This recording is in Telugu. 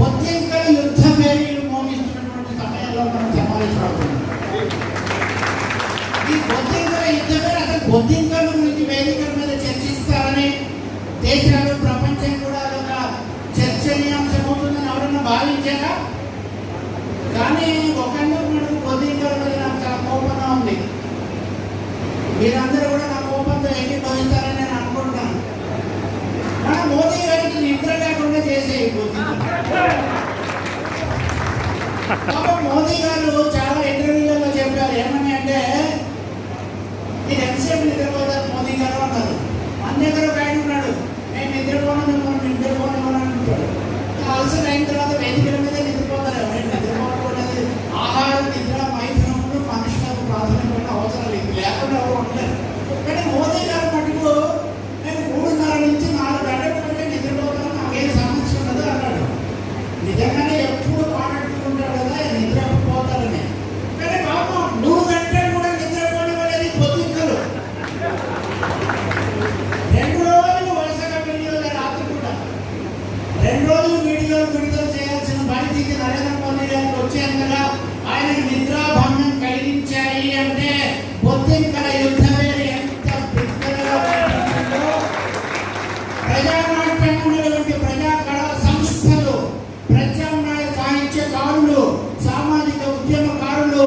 బొద్దింకల యుద్ధ పేరీలు మోగిస్తున్నటువంటి సమయంలో మనం సమావేశపడుతున్నాం. ఈ బొద్దింకల యుద్ధ పేరు అసలు బొద్దింకల గురించి వేదికల మీద చర్చిస్తారని దేశాలు ప్రపంచం కూడా అదొక చర్చనీయాంశం అవుతుందని ఎవరన్నా భావించారా? కానీ ఒకళ్ళకు మనకు బొద్దింకల మీద నాకు చాలా కోపంగా ఉంది. మీరందరూ కూడా నా కోపంతో ఏకీభవిస్తారని నేను అనుకుంటున్నాను. మన మోదీ గారికి నిద్ర లేకుండా చేసే మోదీ గారు చాలా ఇంటర్వ్యూలలో చెప్పారు. ఏమని అంటే, మీరు ఎంతసేపు నిద్రపోతారు మోదీ గారు అన్నారు. మన దగ్గర ఒక ఆయన ఉన్నాడు, నేను నిద్రపోను అంటాడు. అలసట అయిన తర్వాత వేదికల మీద నిద్రపోతారు. ఎవరైనా నిద్రపోకూడదు. ఆహారం, నిద్ర, మైథునములు మనుషులకు ప్రాధాన్యమైన అవసరం లేదు, లేకుండా ఎవరు ఉండలేరు. కానీ మోదీ గారు మటుకు నేను 3:30 నుంచి 4 గంటల కంటే నిద్రపోతాను, నాకేం సమస్య ఉండదు అన్నాడు. నిజంగానే ఎప్పుడు మాట్లాడుకుంటాడు కదా నిద్రపోతారని. కానీ పాపం 3 గంటలు కూడా నిద్రపోనివ్వలేదు బొద్దింకలు. 2 రోజులు వరుసగా వీడియోలు, రాత్రి కూడా 2 రోజులు వీడియోలు విడుదల చేయాల్సిన పరిస్థితి నరేంద్ర మోదీ గారికి వచ్చేంతగా ఆయనకు నిద్రాభంగం కలిగించాయి. అంటే బొద్దింకల యుద్ధ పేరు ఎంత బిగ్గరగా ప్రజా